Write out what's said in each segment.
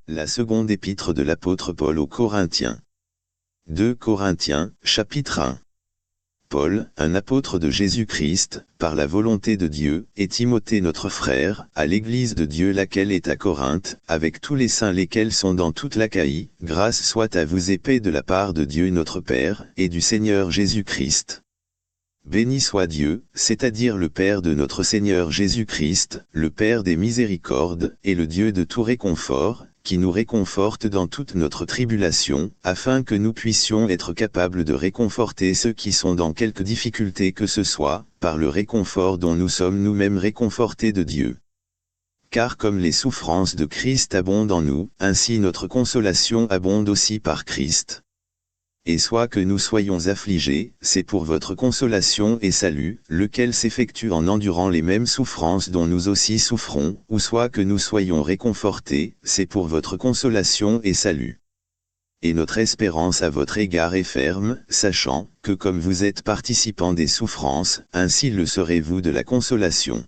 La seconde épître de l'apôtre Paul aux Corinthiens. 2 Corinthiens, chapitre 1. Paul, un apôtre de Jésus-Christ, par la volonté de Dieu, et Timothée notre frère, à l'Église de Dieu laquelle est à Corinthe, avec tous les saints lesquels sont dans toute l'Achaïe, grâce soit à vous et paix de la part de Dieu notre Père, et du Seigneur Jésus-Christ. Béni soit Dieu, c'est-à-dire le Père de notre Seigneur Jésus-Christ, le Père des miséricordes, et le Dieu de tout réconfort, qui nous réconforte dans toute notre tribulation, afin que nous puissions être capables de réconforter ceux qui sont dans quelque difficulté que ce soit, par le réconfort dont nous sommes nous-mêmes réconfortés de Dieu. Car comme les souffrances de Christ abondent en nous, ainsi notre consolation abonde aussi par Christ. Et soit que nous soyons affligés, c'est pour votre consolation et salut, lequel s'effectue en endurant les mêmes souffrances dont nous aussi souffrons, ou soit que nous soyons réconfortés, c'est pour votre consolation et salut. Et notre espérance à votre égard est ferme, sachant, que comme vous êtes participants des souffrances, ainsi le serez-vous de la consolation.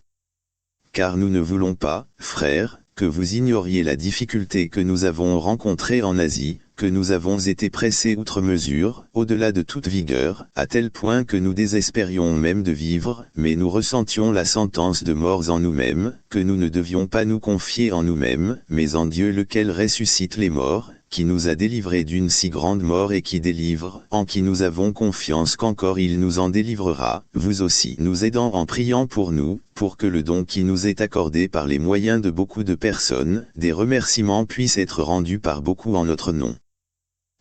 Car nous ne voulons pas, frères, que vous ignoriez la difficulté que nous avons rencontrée en Asie, que nous avons été pressés outre mesure, au-delà de toute vigueur, à tel point que nous désespérions même de vivre, mais nous ressentions la sentence de mort en nous-mêmes, que nous ne devions pas nous confier en nous-mêmes, mais en Dieu lequel ressuscite les morts, qui nous a délivrés d'une si grande mort et qui délivre, en qui nous avons confiance qu'encore il nous en délivrera, vous aussi nous aidant en priant pour nous, pour que le don qui nous est accordé par les moyens de beaucoup de personnes, des remerciements puissent être rendus par beaucoup en notre nom.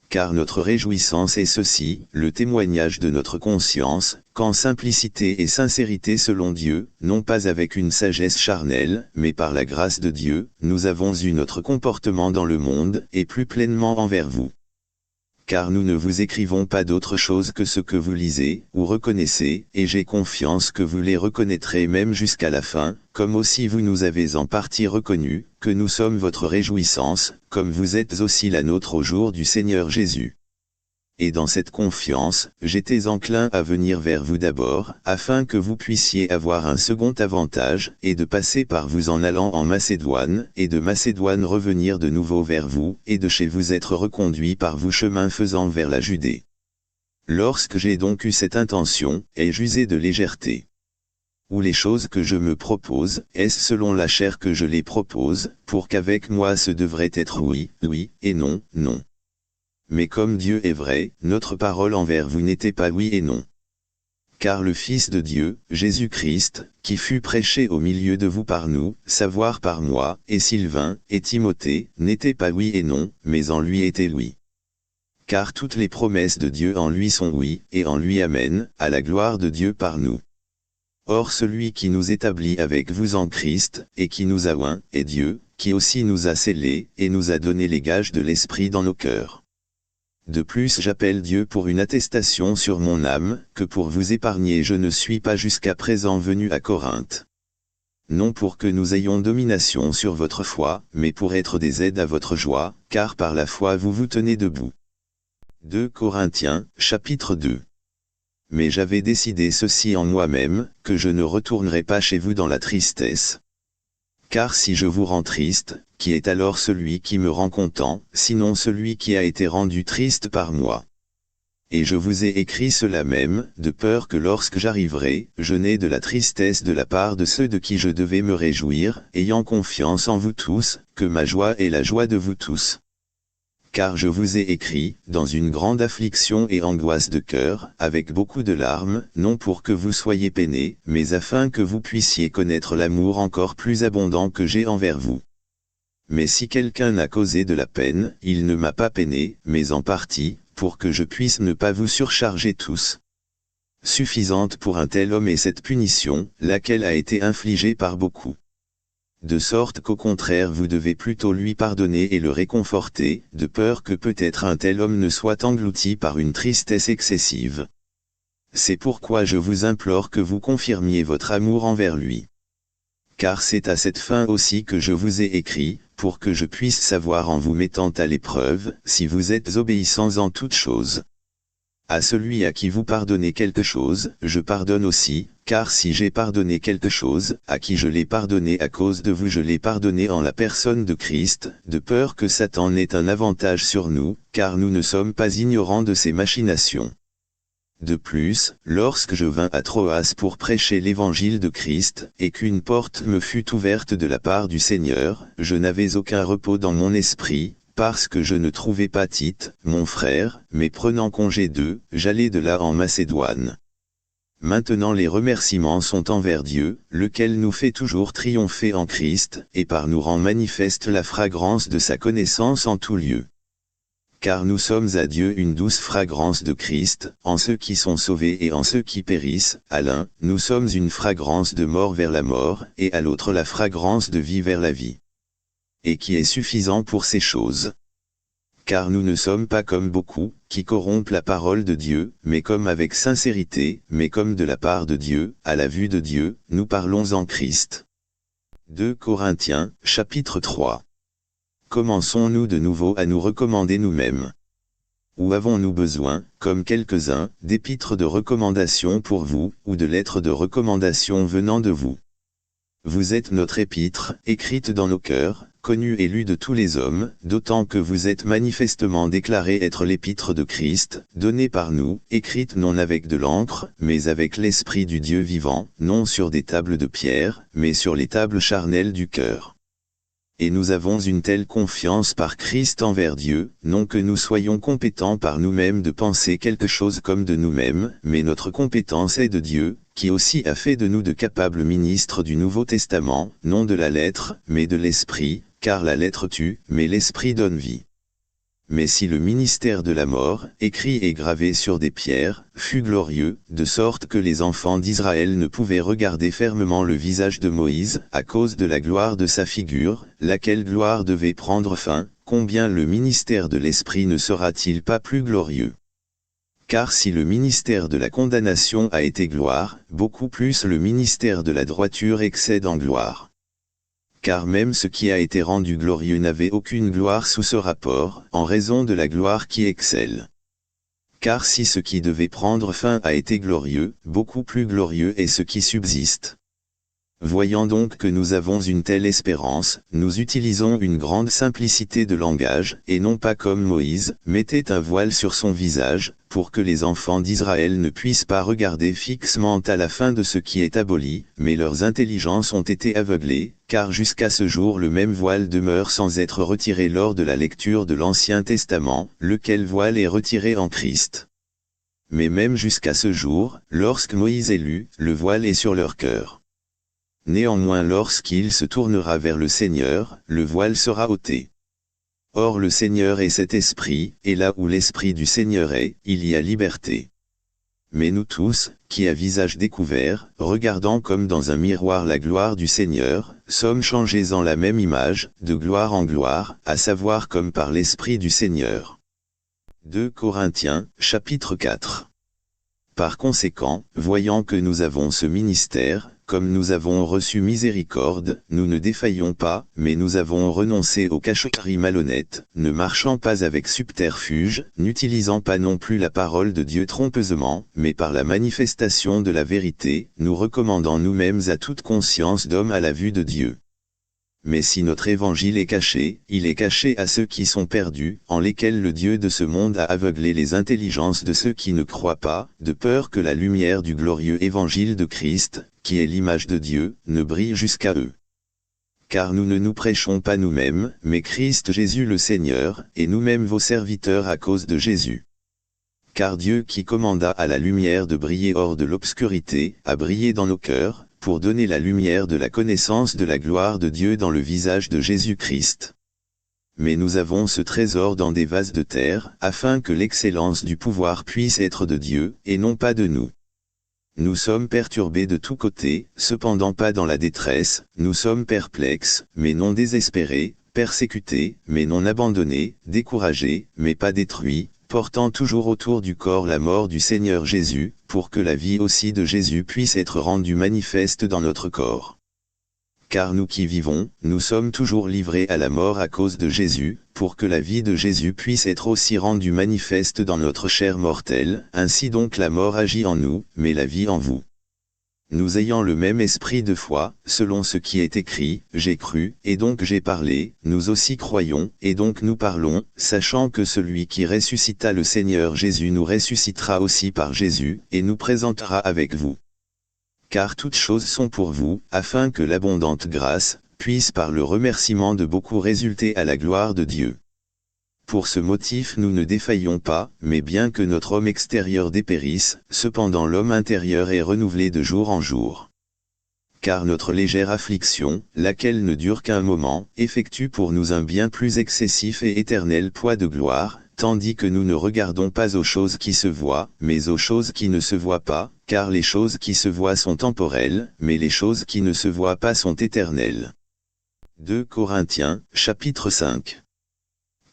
Car notre réjouissance est ceci, le témoignage de notre conscience, qu'en simplicité et sincérité selon Dieu, non pas avec une sagesse charnelle, mais par la grâce de Dieu, nous avons eu notre comportement dans le monde, et plus pleinement envers vous. Car nous ne vous écrivons pas d'autre chose que ce que vous lisez, ou reconnaissez, et j'ai confiance que vous les reconnaîtrez même jusqu'à la fin, comme aussi vous nous avez en partie reconnus, que nous sommes votre réjouissance, comme vous êtes aussi la nôtre au jour du Seigneur Jésus. Et dans cette confiance, j'étais enclin à venir vers vous d'abord, afin que vous puissiez avoir un second avantage, et de passer par vous en allant en Macédoine, et de Macédoine revenir de nouveau vers vous, et de chez vous être reconduit par vous chemin faisant vers la Judée. Lorsque j'ai donc eu cette intention, ai-je usé de légèreté? Ou les choses que je me propose, est-ce selon la chair que je les propose, pour qu'avec moi ce devrait être oui, oui, et non, non. Mais comme Dieu est vrai, notre parole envers vous n'était pas oui et non. Car le Fils de Dieu, Jésus-Christ, qui fut prêché au milieu de vous par nous, savoir par moi, et Sylvain, et Timothée, n'était pas oui et non, mais en lui était oui. Car toutes les promesses de Dieu en lui sont oui, et en lui amen, à la gloire de Dieu par nous. Or celui qui nous établit avec vous en Christ, et qui nous a oints, est Dieu, qui aussi nous a scellés, et nous a donné les gages de l'Esprit dans nos cœurs. De plus j'appelle Dieu pour une attestation sur mon âme, que pour vous épargner je ne suis pas jusqu'à présent venu à Corinthe. Non pour que nous ayons domination sur votre foi, mais pour être des aides à votre joie, car par la foi vous vous tenez debout. 2 Corinthiens, chapitre 2. Mais j'avais décidé ceci en moi-même, que je ne retournerai pas chez vous dans la tristesse. Car si je vous rends triste, qui est alors celui qui me rend content, sinon celui qui a été rendu triste par moi? Et je vous ai écrit cela même, de peur que lorsque j'arriverai, je n'ai de la tristesse de la part de ceux de qui je devais me réjouir, ayant confiance en vous tous, que ma joie est la joie de vous tous. Car je vous ai écrit, dans une grande affliction et angoisse de cœur, avec beaucoup de larmes, non pour que vous soyez peinés, mais afin que vous puissiez connaître l'amour encore plus abondant que j'ai envers vous. Mais si quelqu'un n'a causé de la peine, il ne m'a pas peiné, mais en partie, pour que je puisse ne pas vous surcharger tous. Suffisante pour un tel homme est cette punition, laquelle a été infligée par beaucoup. De sorte qu'au contraire vous devez plutôt lui pardonner et le réconforter, de peur que peut-être un tel homme ne soit englouti par une tristesse excessive. C'est pourquoi je vous implore que vous confirmiez votre amour envers lui. Car c'est à cette fin aussi que je vous ai écrit, pour que je puisse savoir en vous mettant à l'épreuve, si vous êtes obéissants en toutes choses. À celui à qui vous pardonnez quelque chose, je pardonne aussi, car si j'ai pardonné quelque chose, à qui je l'ai pardonné à cause de vous, je l'ai pardonné en la personne de Christ, de peur que Satan n'ait un avantage sur nous, car nous ne sommes pas ignorants de ses machinations. De plus, lorsque je vins à Troas pour prêcher l'évangile de Christ, et qu'une porte me fut ouverte de la part du Seigneur, je n'avais aucun repos dans mon esprit, parce que je ne trouvais pas Tite, mon frère, mais prenant congé d'eux, j'allai de là en Macédoine. Maintenant les remerciements sont envers Dieu, lequel nous fait toujours triompher en Christ, et par nous rend manifeste la fragrance de sa connaissance en tout lieu. Car nous sommes à Dieu une douce fragrance de Christ, en ceux qui sont sauvés et en ceux qui périssent, à l'un, nous sommes une fragrance de mort vers la mort, et à l'autre la fragrance de vie vers la vie. Et qui est suffisant pour ces choses. Car nous ne sommes pas comme beaucoup, qui corrompent la parole de Dieu, mais comme avec sincérité, mais comme de la part de Dieu, à la vue de Dieu, nous parlons en Christ. 2 Corinthiens, chapitre 3. Commençons-nous de nouveau à nous recommander nous-mêmes? Ou avons-nous besoin, comme quelques-uns, d'épîtres de recommandation pour vous, ou de lettres de recommandation venant de vous? Vous êtes notre épître, écrite dans nos cœurs, connue et lue de tous les hommes, d'autant que vous êtes manifestement déclaré être l'épître de Christ, donnée par nous, écrite non avec de l'encre, mais avec l'Esprit du Dieu vivant, non sur des tables de pierre, mais sur les tables charnelles du cœur. Et nous avons une telle confiance par Christ envers Dieu, non que nous soyons compétents par nous-mêmes de penser quelque chose comme de nous-mêmes, mais notre compétence est de Dieu, qui aussi a fait de nous de capables ministres du Nouveau Testament, non de la lettre, mais de l'Esprit, car la lettre tue, mais l'Esprit donne vie. Mais si le ministère de la mort, écrit et gravé sur des pierres, fut glorieux, de sorte que les enfants d'Israël ne pouvaient regarder fermement le visage de Moïse, à cause de la gloire de sa figure, laquelle gloire devait prendre fin, combien le ministère de l'Esprit ne sera-t-il pas plus glorieux? Car si le ministère de la condamnation a été gloire, beaucoup plus le ministère de la droiture excède en gloire. Car même ce qui a été rendu glorieux n'avait aucune gloire sous ce rapport, en raison de la gloire qui excelle. Car si ce qui devait prendre fin a été glorieux, beaucoup plus glorieux est ce qui subsiste. Voyant donc que nous avons une telle espérance, nous utilisons une grande simplicité de langage, et non pas comme Moïse, mettait un voile sur son visage, pour que les enfants d'Israël ne puissent pas regarder fixement à la fin de ce qui est aboli, mais leurs intelligences ont été aveuglées, car jusqu'à ce jour le même voile demeure sans être retiré lors de la lecture de l'Ancien Testament, lequel voile est retiré en Christ. Mais même jusqu'à ce jour, lorsque Moïse est lu, le voile est sur leur cœur. Néanmoins lorsqu'il se tournera vers le Seigneur, le voile sera ôté. Or le Seigneur est cet esprit, et là où l'esprit du Seigneur est, il y a liberté. Mais nous tous, qui à visage découvert, regardant comme dans un miroir la gloire du Seigneur, sommes changés en la même image, de gloire en gloire, à savoir comme par l'esprit du Seigneur. 2 Corinthiens, chapitre 4. Par conséquent, voyant que nous avons ce ministère, comme nous avons reçu miséricorde, nous ne défaillons pas, mais nous avons renoncé aux cachotteries malhonnêtes, ne marchant pas avec subterfuge, n'utilisant pas non plus la parole de Dieu trompeusement, mais par la manifestation de la vérité, nous recommandant nous-mêmes à toute conscience d'homme à la vue de Dieu. Mais si notre évangile est caché, il est caché à ceux qui sont perdus, en lesquels le Dieu de ce monde a aveuglé les intelligences de ceux qui ne croient pas, de peur que la lumière du glorieux évangile de Christ, qui est l'image de Dieu, ne brille jusqu'à eux. Car nous ne nous prêchons pas nous-mêmes, mais Christ Jésus le Seigneur, et nous-mêmes vos serviteurs à cause de Jésus. Car Dieu qui commanda à la lumière de briller hors de l'obscurité, a brillé dans nos cœurs, pour donner la lumière de la connaissance de la gloire de Dieu dans le visage de Jésus-Christ. Mais nous avons ce trésor dans des vases de terre, afin que l'excellence du pouvoir puisse être de Dieu, et non pas de nous. Nous sommes perturbés de tous côtés, cependant pas dans la détresse, nous sommes perplexes, mais non désespérés, persécutés, mais non abandonnés, découragés, mais pas détruits, portant toujours autour du corps la mort du Seigneur Jésus, pour que la vie aussi de Jésus puisse être rendue manifeste dans notre corps. Car nous qui vivons, nous sommes toujours livrés à la mort à cause de Jésus, pour que la vie de Jésus puisse être aussi rendue manifeste dans notre chair mortelle, ainsi donc la mort agit en nous, mais la vie en vous. Nous ayant le même esprit de foi, selon ce qui est écrit, j'ai cru, et donc j'ai parlé, nous aussi croyons, et donc nous parlons, sachant que celui qui ressuscita le Seigneur Jésus nous ressuscitera aussi par Jésus, et nous présentera avec vous. Car toutes choses sont pour vous, afin que l'abondante grâce, puisse par le remerciement de beaucoup résulter à la gloire de Dieu. Pour ce motif nous ne défaillons pas, mais bien que notre homme extérieur dépérisse, cependant l'homme intérieur est renouvelé de jour en jour. Car notre légère affliction, laquelle ne dure qu'un moment, effectue pour nous un bien plus excessif et éternel poids de gloire, tandis que nous ne regardons pas aux choses qui se voient, mais aux choses qui ne se voient pas, car les choses qui se voient sont temporelles, mais les choses qui ne se voient pas sont éternelles. 2 Corinthiens, chapitre 5.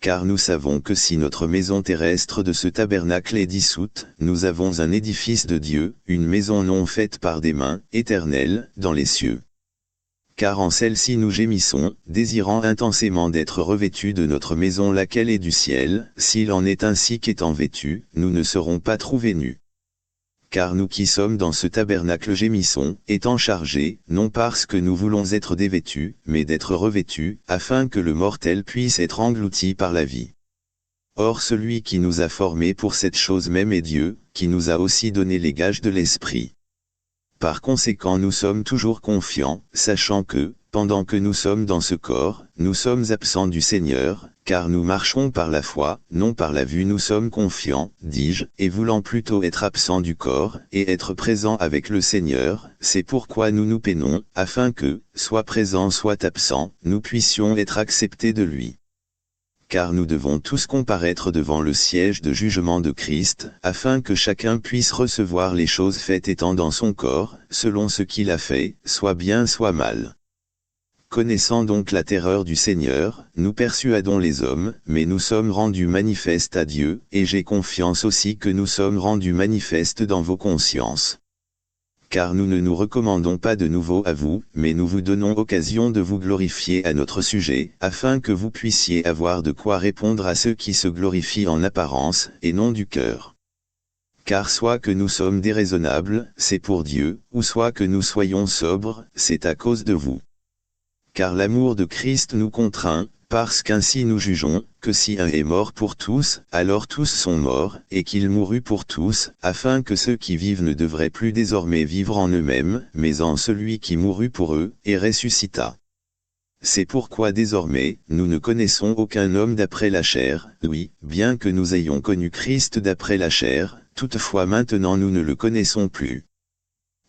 Car nous savons que si notre maison terrestre de ce tabernacle est dissoute, nous avons un édifice de Dieu, une maison non faite par des mains, éternelle, dans les cieux. Car en celle-ci nous gémissons, désirant intensément d'être revêtus de notre maison laquelle est du ciel, s'il en est ainsi qu'étant vêtus, nous ne serons pas trouvés nus. Car nous qui sommes dans ce tabernacle gémissons, étant chargés, non parce que nous voulons être dévêtus, mais d'être revêtus, afin que le mortel puisse être englouti par la vie. Or celui qui nous a formés pour cette chose même est Dieu, qui nous a aussi donné les gages de l'Esprit. Par conséquent nous sommes toujours confiants, sachant que, pendant que nous sommes dans ce corps, nous sommes absents du Seigneur, car nous marchons par la foi, non par la vue. Nous sommes confiants, dis-je, et voulant plutôt être absents du corps, et être présents avec le Seigneur, c'est pourquoi nous nous peinons, afin que, soit présents soit absents, nous puissions être acceptés de lui. Car nous devons tous comparaître devant le siège de jugement de Christ, afin que chacun puisse recevoir les choses faites étant dans son corps, selon ce qu'il a fait, soit bien soit mal. Connaissant donc la terreur du Seigneur, nous persuadons les hommes, mais nous sommes rendus manifestes à Dieu, et j'ai confiance aussi que nous sommes rendus manifestes dans vos consciences. Car nous ne nous recommandons pas de nouveau à vous, mais nous vous donnons occasion de vous glorifier à notre sujet, afin que vous puissiez avoir de quoi répondre à ceux qui se glorifient en apparence, et non du cœur. Car soit que nous sommes déraisonnables, c'est pour Dieu, ou soit que nous soyons sobres, c'est à cause de vous. Car l'amour de Christ nous contraint, parce qu'ainsi nous jugeons, que si un est mort pour tous, alors tous sont morts, et qu'il mourut pour tous, afin que ceux qui vivent ne devraient plus désormais vivre en eux-mêmes, mais en celui qui mourut pour eux, et ressuscita. C'est pourquoi désormais, nous ne connaissons aucun homme d'après la chair, oui, bien que nous ayons connu Christ d'après la chair, toutefois maintenant nous ne le connaissons plus.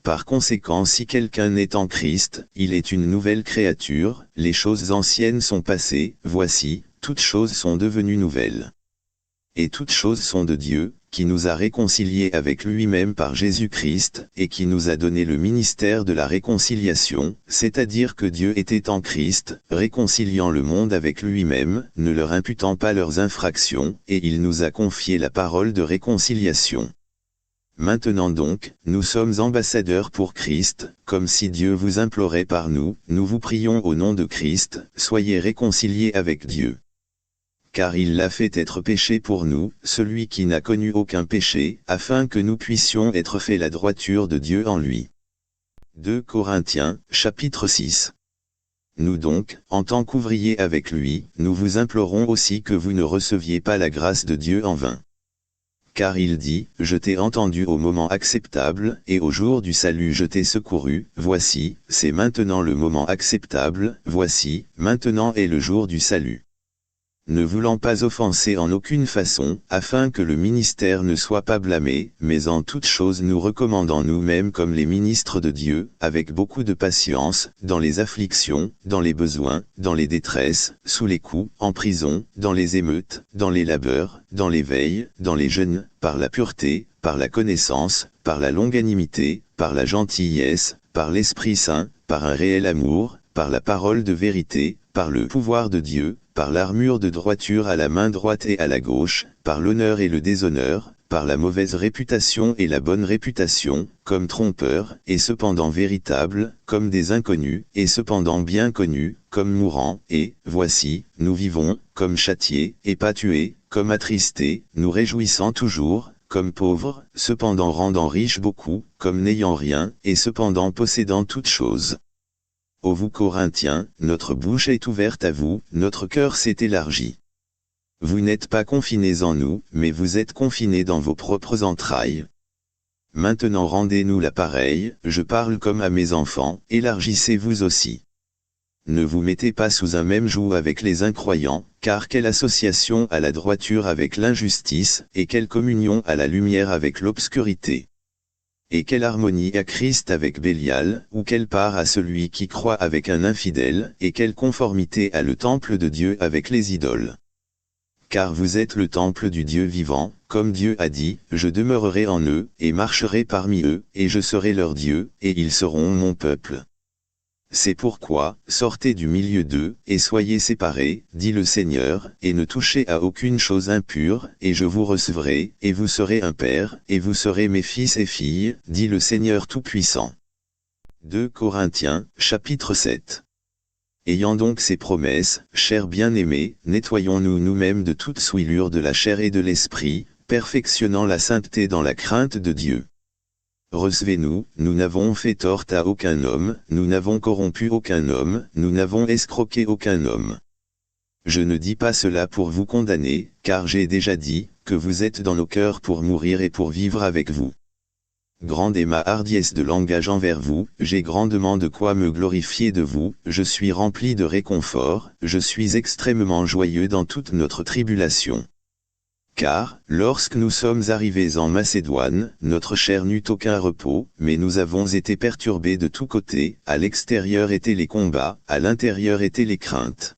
Par conséquent, si quelqu'un est en Christ, il est une nouvelle créature, les choses anciennes sont passées, voici, toutes choses sont devenues nouvelles. Et toutes choses sont de Dieu, qui nous a réconciliés avec lui-même par Jésus-Christ, et qui nous a donné le ministère de la réconciliation, c'est-à-dire que Dieu était en Christ, réconciliant le monde avec lui-même, ne leur imputant pas leurs infractions, et il nous a confié la parole de réconciliation. Maintenant donc, nous sommes ambassadeurs pour Christ, comme si Dieu vous implorait par nous, nous vous prions au nom de Christ, soyez réconciliés avec Dieu. Car il l'a fait être péché pour nous, celui qui n'a connu aucun péché, afin que nous puissions être faits la droiture de Dieu en lui. 2 Corinthiens, chapitre 6. Nous donc, en tant qu'ouvriers avec lui, nous vous implorons aussi que vous ne receviez pas la grâce de Dieu en vain. Car il dit, je t'ai entendu au moment acceptable, et au jour du salut je t'ai secouru, voici, c'est maintenant le moment acceptable, voici, maintenant est le jour du salut. Ne voulant pas offenser en aucune façon, afin que le ministère ne soit pas blâmé, mais en toutes choses nous recommandant nous-mêmes comme les ministres de Dieu, avec beaucoup de patience, dans les afflictions, dans les besoins, dans les détresses, sous les coups, en prison, dans les émeutes, dans les labeurs, dans les veilles, dans les jeûnes, par la pureté, par la connaissance, par la longanimité, par la gentillesse, par l'Esprit Saint, par un réel amour, par la parole de vérité, par le pouvoir de Dieu, par l'armure de droiture à la main droite et à la gauche, par l'honneur et le déshonneur, par la mauvaise réputation et la bonne réputation, comme trompeurs, et cependant véritables, comme des inconnus, et cependant bien connus, comme mourants, et, voici, nous vivons, comme châtiés, et pas tués, comme attristés, nous réjouissant toujours, comme pauvres, cependant rendant riches beaucoup, comme n'ayant rien, et cependant possédant toutes choses. Ô vous Corinthiens, notre bouche est ouverte à vous, notre cœur s'est élargi. Vous n'êtes pas confinés en nous, mais vous êtes confinés dans vos propres entrailles. Maintenant rendez-nous l'appareil, je parle comme à mes enfants, élargissez-vous aussi. Ne vous mettez pas sous un même joug avec les incroyants, car quelle association à la droiture avec l'injustice, et quelle communion à la lumière avec l'obscurité. Et quelle harmonie à Christ avec Bélial, ou quelle part à celui qui croit avec un infidèle, et quelle conformité à le temple de Dieu avec les idoles. Car vous êtes le temple du Dieu vivant, comme Dieu a dit, je demeurerai en eux, et marcherai parmi eux, et je serai leur Dieu, et ils seront mon peuple. C'est pourquoi, sortez du milieu d'eux, et soyez séparés, dit le Seigneur, et ne touchez à aucune chose impure, et je vous recevrai, et vous serez un père, et vous serez mes fils et filles, dit le Seigneur Tout-Puissant. 2 Corinthiens, chapitre 7. Ayant donc ces promesses, chers bien-aimés, nettoyons-nous nous-mêmes de toute souillure de la chair et de l'esprit, perfectionnant la sainteté dans la crainte de Dieu. Recevez-nous, nous n'avons fait tort à aucun homme, nous n'avons corrompu aucun homme, nous n'avons escroqué aucun homme. Je ne dis pas cela pour vous condamner, car j'ai déjà dit, que vous êtes dans nos cœurs pour mourir et pour vivre avec vous. Grande est ma hardiesse de langage envers vous, j'ai grandement de quoi me glorifier de vous, je suis rempli de réconfort, je suis extrêmement joyeux dans toute notre tribulation. Car, lorsque nous sommes arrivés en Macédoine, notre chair n'eut aucun repos, mais nous avons été perturbés de tous côtés, à l'extérieur étaient les combats, à l'intérieur étaient les craintes.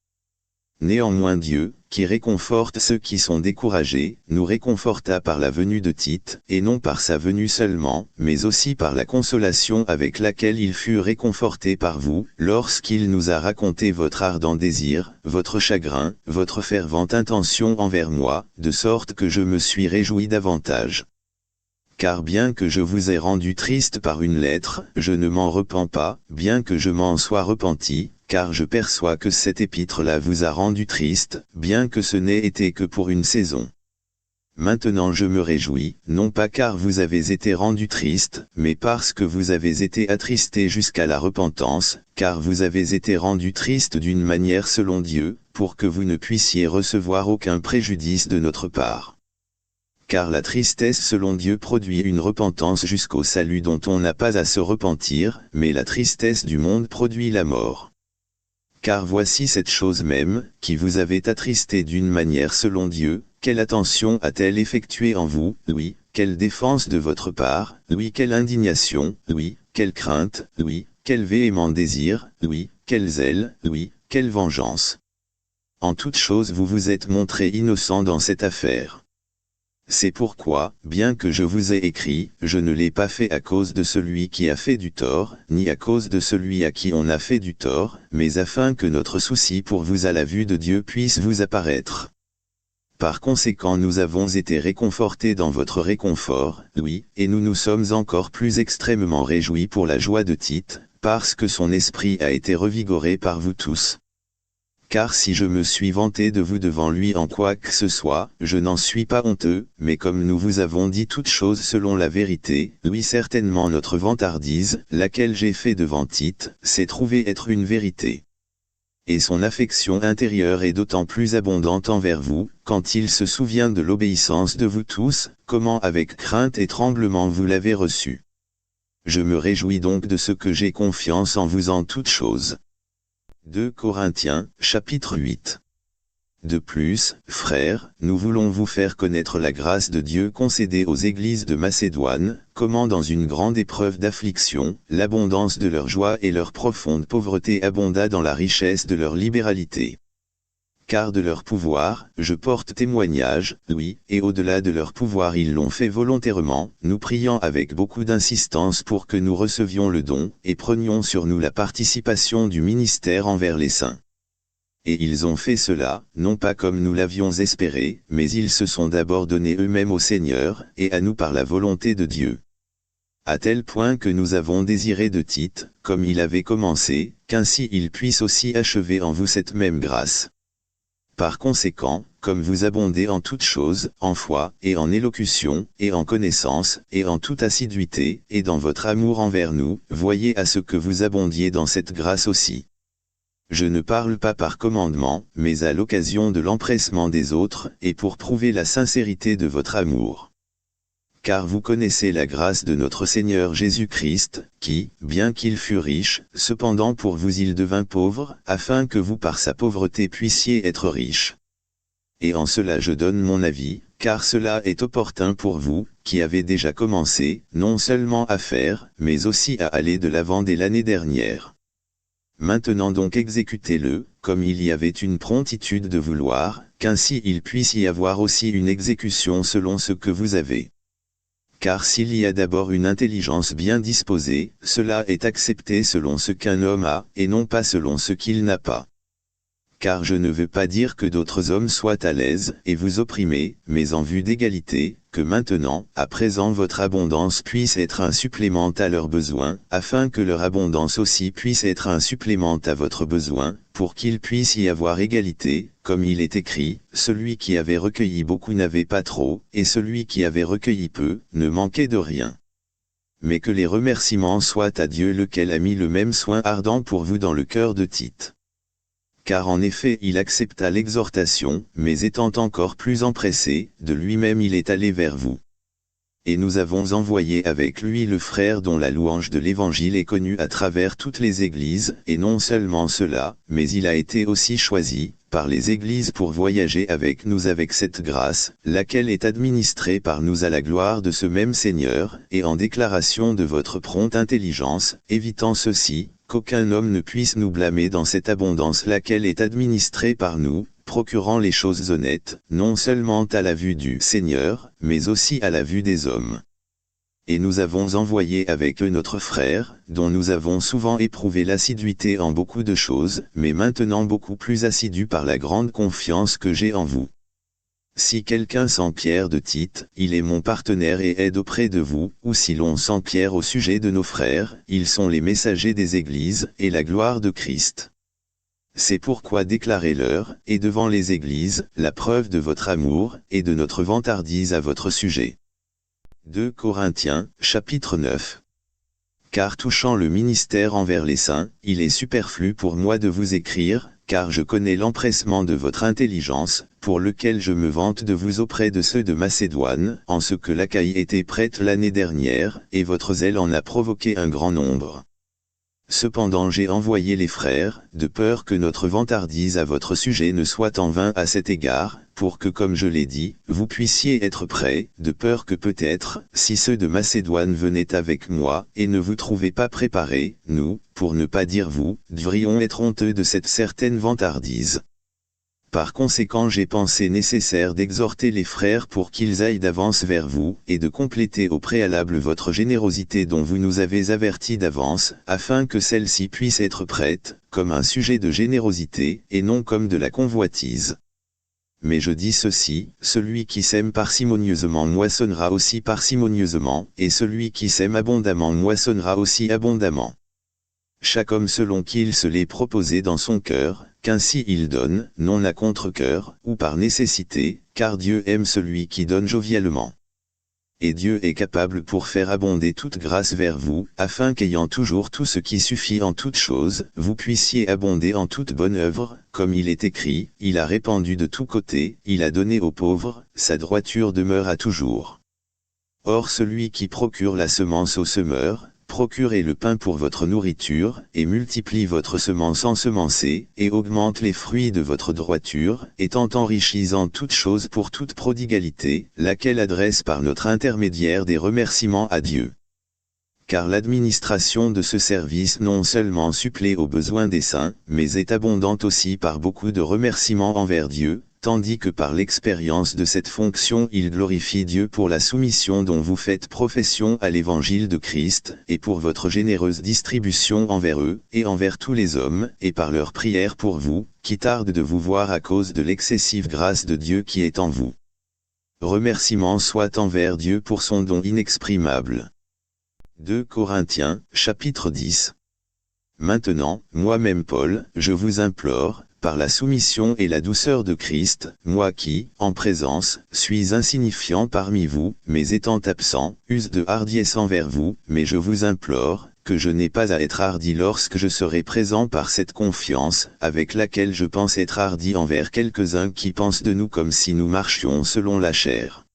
Néanmoins Dieu, qui réconforte ceux qui sont découragés, nous réconforta par la venue de Tite, et non par sa venue seulement, mais aussi par la consolation avec laquelle il fut réconforté par vous, lorsqu'il nous a raconté votre ardent désir, votre chagrin, votre fervente intention envers moi, de sorte que je me suis réjoui davantage. Car bien que je vous ai rendu triste par une lettre, je ne m'en repens pas, bien que je m'en sois repenti, car je perçois que cette épître-là vous a rendu triste, bien que ce n'ait été que pour une saison. Maintenant je me réjouis, non pas car vous avez été rendu triste, mais parce que vous avez été attristé jusqu'à la repentance, car vous avez été rendu triste d'une manière selon Dieu, pour que vous ne puissiez recevoir aucun préjudice de notre part. Car la tristesse selon Dieu produit une repentance jusqu'au salut dont on n'a pas à se repentir, mais la tristesse du monde produit la mort. Car voici cette chose même, qui vous avait attristé d'une manière selon Dieu, quelle attention a-t-elle effectuée en vous, oui, quelle défense de votre part, oui, quelle indignation, oui, quelle crainte, oui, quel véhément désir, oui, quel zèle, oui, quelle vengeance. En toute chose vous vous êtes montré innocent dans cette affaire. C'est pourquoi, bien que je vous ai écrit, je ne l'ai pas fait à cause de celui qui a fait du tort, ni à cause de celui à qui on a fait du tort, mais afin que notre souci pour vous à la vue de Dieu puisse vous apparaître. Par conséquent nous avons été réconfortés dans votre réconfort, oui, et nous nous sommes encore plus extrêmement réjouis pour la joie de Tite, parce que son esprit a été revigoré par vous tous. Car si je me suis vanté de vous devant lui en quoi que ce soit, je n'en suis pas honteux, mais comme nous vous avons dit toutes choses selon la vérité, oui certainement notre vantardise, laquelle j'ai fait devant Tite, s'est trouvée être une vérité. Et son affection intérieure est d'autant plus abondante envers vous, quand il se souvient de l'obéissance de vous tous, comment avec crainte et tremblement vous l'avez reçu. Je me réjouis donc de ce que j'ai confiance en vous en toutes choses. 2 Corinthiens, chapitre 8. De plus, frères, nous voulons vous faire connaître la grâce de Dieu concédée aux églises de Macédoine, comment dans une grande épreuve d'affliction, l'abondance de leur joie et leur profonde pauvreté abonda dans la richesse de leur libéralité. Car de leur pouvoir, je porte témoignage, oui, et au-delà de leur pouvoir ils l'ont fait volontairement, nous priant avec beaucoup d'insistance pour que nous recevions le don, et prenions sur nous la participation du ministère envers les saints. Et ils ont fait cela, non pas comme nous l'avions espéré, mais ils se sont d'abord donnés eux-mêmes au Seigneur, et à nous par la volonté de Dieu. À tel point que nous avons désiré de Tite, comme il avait commencé, qu'ainsi il puisse aussi achever en vous cette même grâce. Par conséquent, comme vous abondez en toutes choses, en foi, et en élocution, et en connaissance, et en toute assiduité, et dans votre amour envers nous, voyez à ce que vous abondiez dans cette grâce aussi. Je ne parle pas par commandement, mais à l'occasion de l'empressement des autres, et pour prouver la sincérité de votre amour. Car vous connaissez la grâce de notre Seigneur Jésus-Christ, qui, bien qu'il fût riche, cependant pour vous il devint pauvre, afin que vous par sa pauvreté puissiez être riches. Et en cela je donne mon avis, car cela est opportun pour vous, qui avez déjà commencé, non seulement à faire, mais aussi à aller de l'avant dès l'année dernière. Maintenant donc exécutez-le, comme il y avait une promptitude de vouloir, qu'ainsi il puisse y avoir aussi une exécution selon ce que vous avez. Car s'il y a d'abord une intelligence bien disposée, cela est accepté selon ce qu'un homme a, et non pas selon ce qu'il n'a pas. Car je ne veux pas dire que d'autres hommes soient à l'aise, et vous opprimer, mais en vue d'égalité, que maintenant, à présent votre abondance puisse être un supplément à leurs besoins, afin que leur abondance aussi puisse être un supplément à votre besoin, pour qu'il puisse y avoir égalité, comme il est écrit, celui qui avait recueilli beaucoup n'avait pas trop, et celui qui avait recueilli peu, ne manquait de rien. Mais que les remerciements soient à Dieu lequel a mis le même soin ardent pour vous dans le cœur de Tite. Car en effet il accepta l'exhortation, mais étant encore plus empressé, de lui-même il est allé vers vous. Et nous avons envoyé avec lui le frère dont la louange de l'Évangile est connue à travers toutes les églises, et non seulement cela, mais il a été aussi choisi, par les églises pour voyager avec nous avec cette grâce, laquelle est administrée par nous à la gloire de ce même Seigneur, et en déclaration de votre prompte intelligence, évitant ceci, qu'aucun homme ne puisse nous blâmer dans cette abondance laquelle est administrée par nous, procurant les choses honnêtes, non seulement à la vue du Seigneur, mais aussi à la vue des hommes. Et nous avons envoyé avec eux notre frère, dont nous avons souvent éprouvé l'assiduité en beaucoup de choses, mais maintenant beaucoup plus assidu par la grande confiance que j'ai en vous. Si quelqu'un s'empierre de Tite, il est mon partenaire et aide auprès de vous, ou si l'on s'empierre au sujet de nos frères, ils sont les messagers des églises, et la gloire de Christ. C'est pourquoi déclarez-leur, et devant les églises, la preuve de votre amour, et de notre vantardise à votre sujet. 2 Corinthiens, chapitre 9. Car touchant le ministère envers les saints, il est superflu pour moi de vous écrire, car je connais l'empressement de votre intelligence, pour lequel je me vante de vous auprès de ceux de Macédoine, en ce que l'Achaïe était prête l'année dernière, et votre zèle en a provoqué un grand nombre. Cependant j'ai envoyé les frères, de peur que notre vantardise à votre sujet ne soit en vain à cet égard, pour que comme je l'ai dit, vous puissiez être prêts, de peur que peut-être, si ceux de Macédoine venaient avec moi, et ne vous trouvaient pas préparés, nous, pour ne pas dire vous, devrions être honteux de cette certaine vantardise. Par conséquent j'ai pensé nécessaire d'exhorter les frères pour qu'ils aillent d'avance vers vous, et de compléter au préalable votre générosité dont vous nous avez avertis d'avance, afin que celle-ci puisse être prête, comme un sujet de générosité, et non comme de la convoitise. Mais je dis ceci, celui qui sème parcimonieusement moissonnera aussi parcimonieusement, et celui qui sème abondamment moissonnera aussi abondamment. Chaque homme selon qu'il se l'est proposé dans son cœur, qu'ainsi il donne, non à contre-cœur, ou par nécessité, car Dieu aime celui qui donne jovialement. Et Dieu est capable pour faire abonder toute grâce vers vous, afin qu'ayant toujours tout ce qui suffit en toutes choses, vous puissiez abonder en toute bonne œuvre, comme il est écrit, il a répandu de tous côtés, il a donné aux pauvres, sa droiture demeure à toujours. Or celui qui procure la semence au semeur, procurez le pain pour votre nourriture, et multiplie votre semence ensemencée, et augmente les fruits de votre droiture, étant enrichis en toutes choses pour toute prodigalité, laquelle adresse par notre intermédiaire des remerciements à Dieu. Car l'administration de ce service non seulement supplée aux besoins des saints, mais est abondante aussi par beaucoup de remerciements envers Dieu, tandis que par l'expérience de cette fonction ils glorifient Dieu pour la soumission dont vous faites profession à l'évangile de Christ, et pour votre généreuse distribution envers eux, et envers tous les hommes, et par leur prière pour vous, qui tardent de vous voir à cause de l'excessive grâce de Dieu qui est en vous. Remerciements soient envers Dieu pour son don inexprimable. 2 Corinthiens, chapitre 10. Maintenant, moi-même Paul, je vous implore, par la soumission et la douceur de Christ, moi qui, en présence, suis insignifiant parmi vous, mais étant absent, use de hardiesse envers vous, mais je vous implore, que je n'ai pas à être hardi lorsque je serai présent par cette confiance, avec laquelle je pense être hardi envers quelques-uns qui pensent de nous comme si nous marchions selon la chair.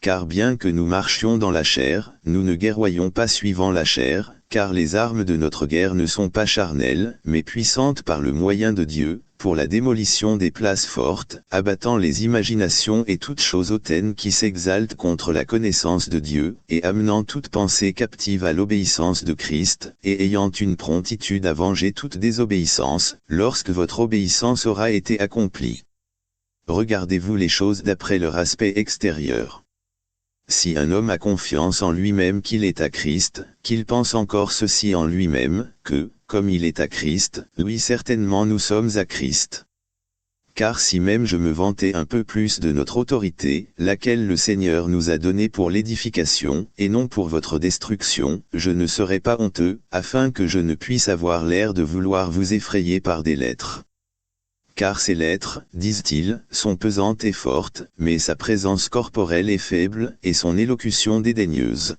Car bien que nous marchions dans la chair, nous ne guerroyons pas suivant la chair, car les armes de notre guerre ne sont pas charnelles, mais puissantes par le moyen de Dieu, pour la démolition des places fortes, abattant les imaginations et toutes choses hautaines qui s'exaltent contre la connaissance de Dieu, et amenant toute pensée captive à l'obéissance de Christ, et ayant une promptitude à venger toute désobéissance, lorsque votre obéissance aura été accomplie. Regardez-vous les choses d'après leur aspect extérieur. Si un homme a confiance en lui-même qu'il est à Christ, qu'il pense encore ceci en lui-même, que, comme il est à Christ, oui certainement nous sommes à Christ. Car si même je me vantais un peu plus de notre autorité, laquelle le Seigneur nous a donnée pour l'édification, et non pour votre destruction, je ne serais pas honteux, afin que je ne puisse avoir l'air de vouloir vous effrayer par des lettres. Car ces lettres, disent-ils, sont pesantes et fortes, mais sa présence corporelle est faible, et son élocution dédaigneuse.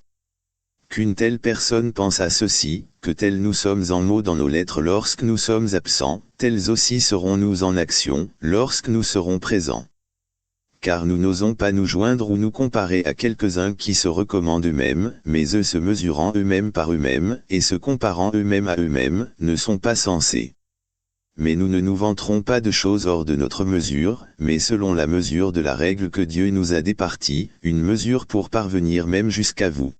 Qu'une telle personne pense à ceci, que tels nous sommes en mots dans nos lettres lorsque nous sommes absents, tels aussi serons-nous en action, lorsque nous serons présents. Car nous n'osons pas nous joindre ou nous comparer à quelques-uns qui se recommandent eux-mêmes, mais eux se mesurant eux-mêmes par eux-mêmes, et se comparant eux-mêmes à eux-mêmes, ne sont pas sensés. Mais nous ne nous vanterons pas de choses hors de notre mesure, mais selon la mesure de la règle que Dieu nous a départie, une mesure pour parvenir même jusqu'à vous.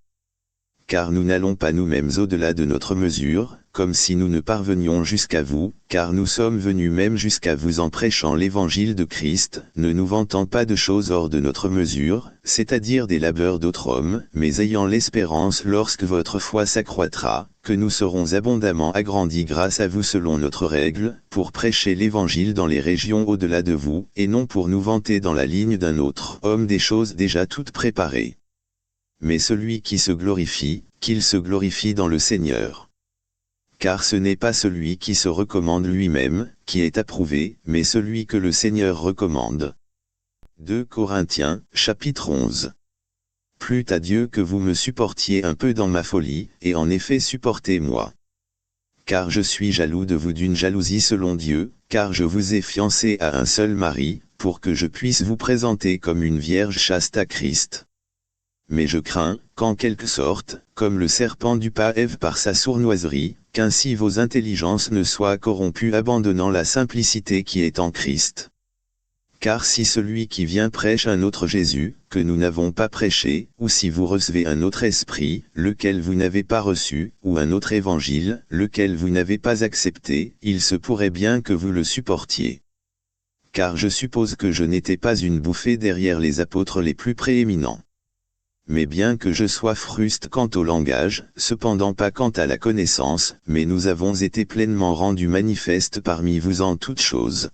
Car nous n'allons pas nous-mêmes au-delà de notre mesure, comme si nous ne parvenions jusqu'à vous, car nous sommes venus même jusqu'à vous en prêchant l'évangile de Christ, ne nous vantant pas de choses hors de notre mesure, c'est-à-dire des labeurs d'autres hommes, mais ayant l'espérance lorsque votre foi s'accroîtra, que nous serons abondamment agrandis grâce à vous selon notre règle, pour prêcher l'évangile dans les régions au-delà de vous, et non pour nous vanter dans la ligne d'un autre homme des choses déjà toutes préparées. Mais celui qui se glorifie, qu'il se glorifie dans le Seigneur. Car ce n'est pas celui qui se recommande lui-même, qui est approuvé, mais celui que le Seigneur recommande. 2 Corinthiens, chapitre 11. Plût à Dieu que vous me supportiez un peu dans ma folie, et en effet supportez-moi. Car je suis jaloux de vous d'une jalousie selon Dieu, car je vous ai fiancé à un seul mari, pour que je puisse vous présenter comme une vierge chaste à Christ. Mais je crains, qu'en quelque sorte, comme le serpent dupa Ève par sa sournoiserie, qu'ainsi vos intelligences ne soient corrompues abandonnant la simplicité qui est en Christ. Car si celui qui vient prêche un autre Jésus, que nous n'avons pas prêché, ou si vous recevez un autre esprit, lequel vous n'avez pas reçu, ou un autre évangile, lequel vous n'avez pas accepté, il se pourrait bien que vous le supportiez. Car je suppose que je n'étais pas une bouffée derrière les apôtres les plus prééminents. Mais bien que je sois fruste quant au langage, cependant pas quant à la connaissance, mais nous avons été pleinement rendus manifestes parmi vous en toutes choses.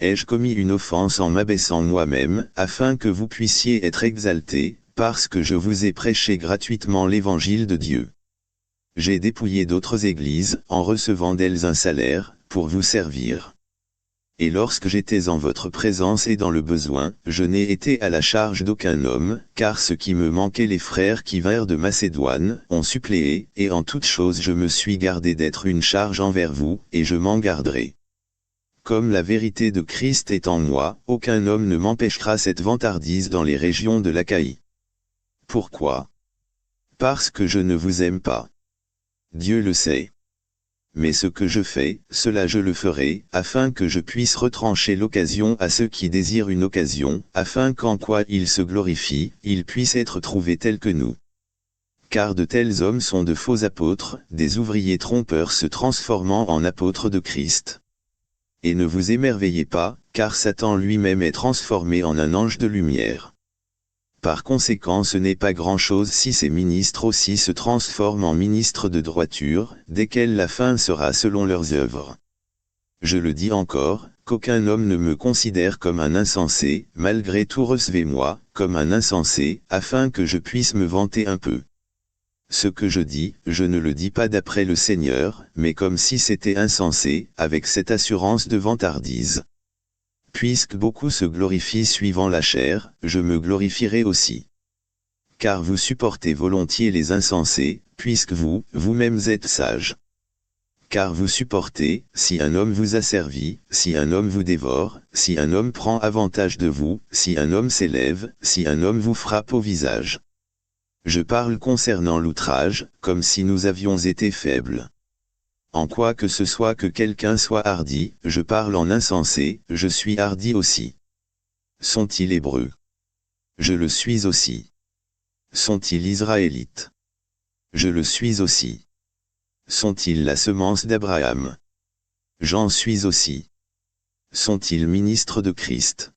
Ai-je commis une offense en m'abaissant moi-même, afin que vous puissiez être exaltés, parce que je vous ai prêché gratuitement l'évangile de Dieu? J'ai dépouillé d'autres églises, en recevant d'elles un salaire, pour vous servir. Et lorsque j'étais en votre présence et dans le besoin, je n'ai été à la charge d'aucun homme, car ce qui me manquait les frères qui vinrent de Macédoine, ont suppléé, et en toute chose je me suis gardé d'être une charge envers vous, et je m'en garderai. Comme la vérité de Christ est en moi, aucun homme ne m'empêchera cette vantardise dans les régions de l'Achaïe. Pourquoi? Parce que je ne vous aime pas. Dieu le sait. Mais ce que je fais, cela je le ferai, afin que je puisse retrancher l'occasion à ceux qui désirent une occasion, afin qu'en quoi ils se glorifient, ils puissent être trouvés tels que nous. Car de tels hommes sont de faux apôtres, des ouvriers trompeurs se transformant en apôtres de Christ. Et ne vous émerveillez pas, car Satan lui-même est transformé en un ange de lumière. Par conséquent, ce n'est pas grand-chose si ces ministres aussi se transforment en ministres de droiture, desquels la fin sera selon leurs œuvres. Je le dis encore, qu'aucun homme ne me considère comme un insensé, malgré tout recevez-moi, comme un insensé, afin que je puisse me vanter un peu. Ce que je dis, je ne le dis pas d'après le Seigneur, mais comme si c'était insensé, avec cette assurance de vantardise. Puisque beaucoup se glorifient suivant la chair, je me glorifierai aussi. Car vous supportez volontiers les insensés, puisque vous-mêmes êtes sages. Car vous supportez, si un homme vous asservit, si un homme vous dévore, si un homme prend avantage de vous, si un homme s'élève, si un homme vous frappe au visage. Je parle concernant l'outrage, comme si nous avions été faibles. En quoi que ce soit que quelqu'un soit hardi, je parle en insensé, je suis hardi aussi. Sont-ils hébreux? Je le suis aussi. Sont-ils israélites? Je le suis aussi. Sont-ils la semence d'Abraham? J'en suis aussi. Sont-ils ministres de Christ?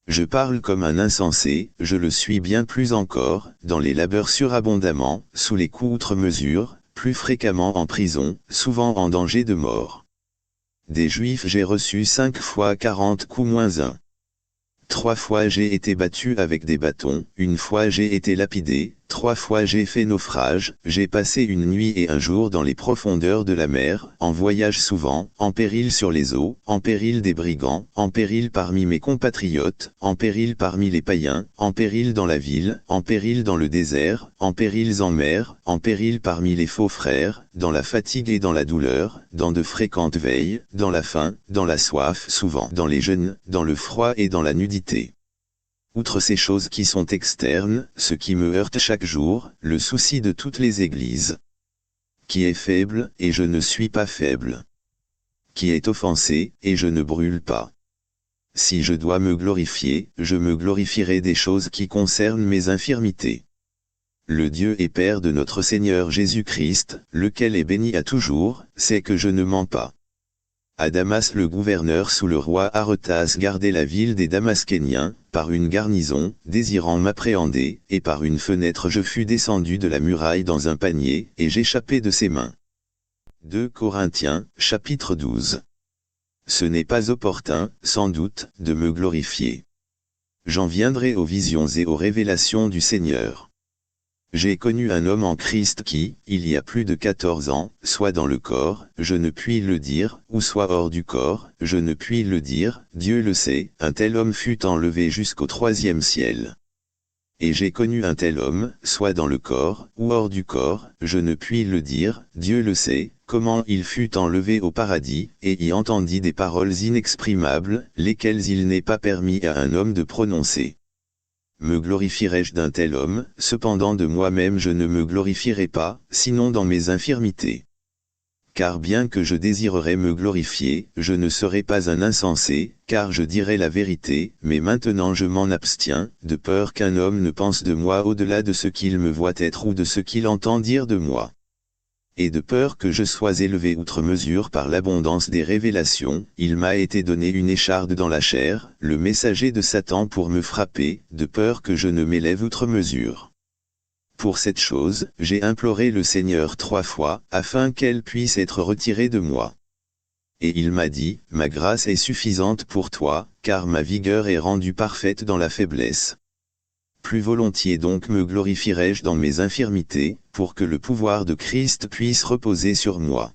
Je parle comme un insensé, je le suis bien plus encore, dans les labeurs surabondamment, sous les coups outre mesure, plus fréquemment en prison, souvent en danger de mort. Des Juifs j'ai reçu 5 fois 40 coups moins 1. 3 fois j'ai été battu avec des bâtons, 1 fois j'ai été lapidé, 3 fois j'ai fait naufrage, j'ai passé une nuit et un jour dans les profondeurs de la mer, en voyage souvent, en péril sur les eaux, en péril des brigands, en péril parmi mes compatriotes, en péril parmi les païens, en péril dans la ville, en péril dans le désert, en périls en mer, en péril parmi les faux frères, dans la fatigue et dans la douleur, dans de fréquentes veilles, dans la faim, dans la soif souvent, dans les jeûnes, dans le froid et dans la nudité. Outre ces choses qui sont externes, ce qui me heurte chaque jour, le souci de toutes les églises. Qui est faible, et je ne suis pas faible. Qui est offensé, et je ne brûle pas. Si je dois me glorifier, je me glorifierai des choses qui concernent mes infirmités. Le Dieu et Père de notre Seigneur Jésus-Christ, lequel est béni à toujours, sait que je ne mens pas. À Damas le gouverneur sous le roi Aretas gardait la ville des Damascéniens, par une garnison, désirant m'appréhender, et par une fenêtre je fus descendu de la muraille dans un panier, et j'échappai de ses mains. 2 Corinthiens, chapitre 12. Ce n'est pas opportun, sans doute, de me glorifier. J'en viendrai aux visions et aux révélations du Seigneur. J'ai connu un homme en Christ qui, il y a plus de 14 ans, soit dans le corps, je ne puis le dire, ou soit hors du corps, je ne puis le dire, Dieu le sait, un tel homme fut enlevé jusqu'au 3e ciel. Et j'ai connu un tel homme, soit dans le corps, ou hors du corps, je ne puis le dire, Dieu le sait, comment il fut enlevé au paradis, et y entendit des paroles inexprimables, lesquelles il n'est pas permis à un homme de prononcer. Me glorifierai-je d'un tel homme, cependant de moi-même je ne me glorifierai pas, sinon dans mes infirmités. Car bien que je désirerais me glorifier, je ne serai pas un insensé, car je dirai la vérité, mais maintenant je m'en abstiens, de peur qu'un homme ne pense de moi au-delà de ce qu'il me voit être ou de ce qu'il entend dire de moi. Et de peur que je sois élevé outre mesure par l'abondance des révélations, il m'a été donné une écharde dans la chair, le messager de Satan pour me frapper, de peur que je ne m'élève outre mesure. Pour cette chose, j'ai imploré le Seigneur 3 fois, afin qu'elle puisse être retirée de moi. Et il m'a dit, ma grâce est suffisante pour toi, car ma vigueur est rendue parfaite dans la faiblesse. Plus volontiers donc me glorifierai-je dans mes infirmités, pour que le pouvoir de Christ puisse reposer sur moi.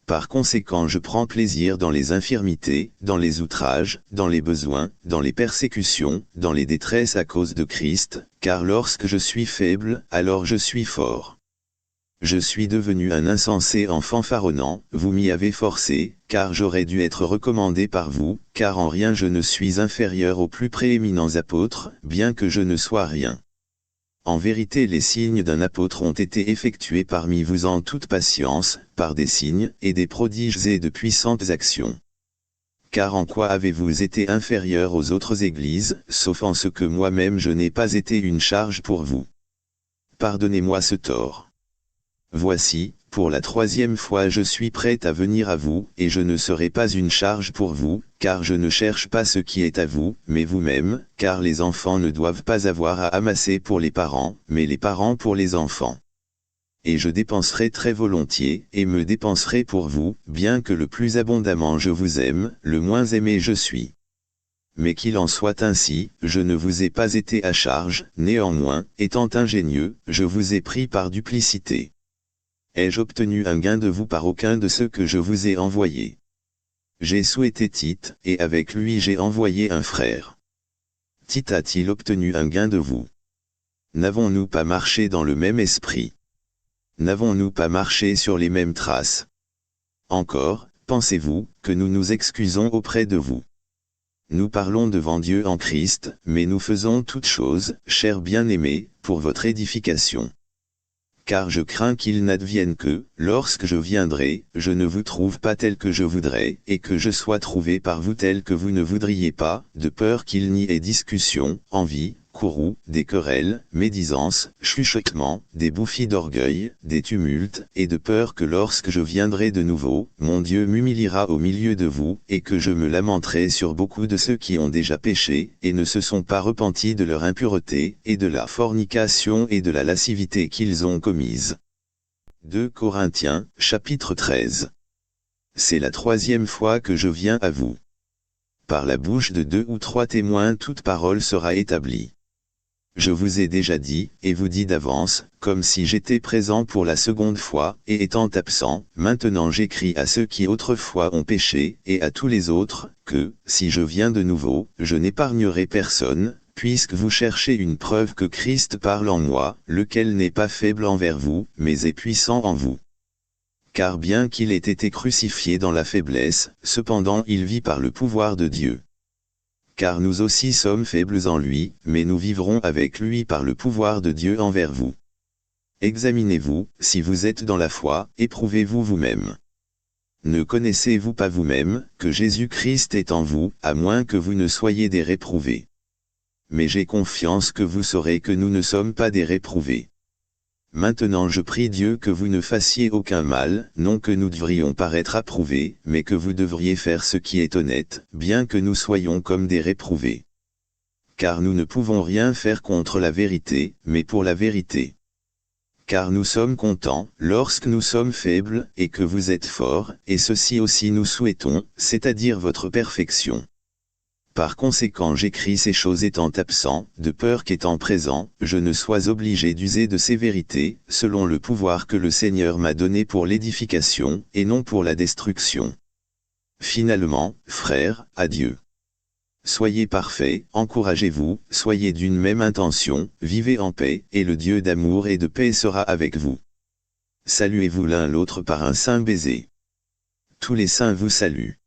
Par conséquent je prends plaisir dans les infirmités, dans les outrages, dans les besoins, dans les persécutions, dans les détresses à cause de Christ, car lorsque je suis faible, alors je suis fort. Je suis devenu un insensé en fanfaronnant, vous m'y avez forcé, car j'aurais dû être recommandé par vous, car en rien je ne suis inférieur aux plus prééminents apôtres, bien que je ne sois rien. En vérité les signes d'un apôtre ont été effectués parmi vous en toute patience, par des signes, et des prodiges et de puissantes actions. Car en quoi avez-vous été inférieur aux autres églises, sauf en ce que moi-même je n'ai pas été une charge pour vous? Pardonnez-moi ce tort. Voici, pour la troisième fois je suis prêt à venir à vous, et je ne serai pas une charge pour vous, car je ne cherche pas ce qui est à vous, mais vous-même, car les enfants ne doivent pas avoir à amasser pour les parents, mais les parents pour les enfants. Et je dépenserai très volontiers, et me dépenserai pour vous, bien que le plus abondamment je vous aime, le moins aimé je suis. Mais qu'il en soit ainsi, je ne vous ai pas été à charge, néanmoins, étant ingénieux, je vous ai pris par duplicité. Ai-je obtenu un gain de vous par aucun de ceux que je vous ai envoyés? J'ai souhaité Tite, et avec lui j'ai envoyé un frère. Tite a-t-il obtenu un gain de vous? N'avons-nous pas marché dans le même esprit? N'avons-nous pas marché sur les mêmes traces? Encore, pensez-vous, que nous nous excusons auprès de vous? Nous parlons devant Dieu en Christ, mais nous faisons toutes choses, chers bien-aimés, pour votre édification. Car je crains qu'il n'advienne que, lorsque je viendrai, je ne vous trouve pas tel que je voudrais, et que je sois trouvé par vous tel que vous ne voudriez pas, de peur qu'il n'y ait discussion, envie, courroux, des querelles, médisances, chuchotements, des bouffies d'orgueil, des tumultes, et de peur que lorsque je viendrai de nouveau, mon Dieu m'humiliera au milieu de vous, et que je me lamenterai sur beaucoup de ceux qui ont déjà péché, et ne se sont pas repentis de leur impureté, et de la fornication et de la lascivité qu'ils ont commise. 2 Corinthiens, chapitre 13. C'est la troisième fois que je viens à vous. Par la bouche de 2 ou 3 témoins toute parole sera établie. Je vous ai déjà dit, et vous dis d'avance, comme si j'étais présent pour la seconde fois, et étant absent, maintenant j'écris à ceux qui autrefois ont péché, et à tous les autres, que, si je viens de nouveau, je n'épargnerai personne, puisque vous cherchez une preuve que Christ parle en moi, lequel n'est pas faible envers vous, mais est puissant en vous. Car bien qu'il ait été crucifié dans la faiblesse, cependant il vit par le pouvoir de Dieu. Car nous aussi sommes faibles en lui, mais nous vivrons avec lui par le pouvoir de Dieu envers vous. Examinez-vous, si vous êtes dans la foi, éprouvez-vous vous-même. Ne connaissez-vous pas vous-même, que Jésus-Christ est en vous, à moins que vous ne soyez des réprouvés. Mais j'ai confiance que vous saurez que nous ne sommes pas des réprouvés. Maintenant je prie Dieu que vous ne fassiez aucun mal, non que nous devrions paraître approuvés, mais que vous devriez faire ce qui est honnête, bien que nous soyons comme des réprouvés. Car nous ne pouvons rien faire contre la vérité, mais pour la vérité. Car nous sommes contents, lorsque nous sommes faibles, et que vous êtes forts, et ceci aussi nous souhaitons, c'est-à-dire votre perfection. Par conséquent j'écris ces choses étant absent, de peur qu'étant présent, je ne sois obligé d'user de ces vérités, selon le pouvoir que le Seigneur m'a donné pour l'édification, et non pour la destruction. Finalement, frères, adieu. Soyez parfaits, encouragez-vous, soyez d'une même intention, vivez en paix, et le Dieu d'amour et de paix sera avec vous. Saluez-vous l'un l'autre par un saint baiser. Tous les saints vous saluent.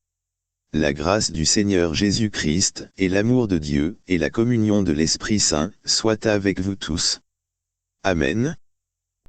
La grâce du Seigneur Jésus-Christ, et l'amour de Dieu, et la communion de l'Esprit Saint, soient avec vous tous. Amen.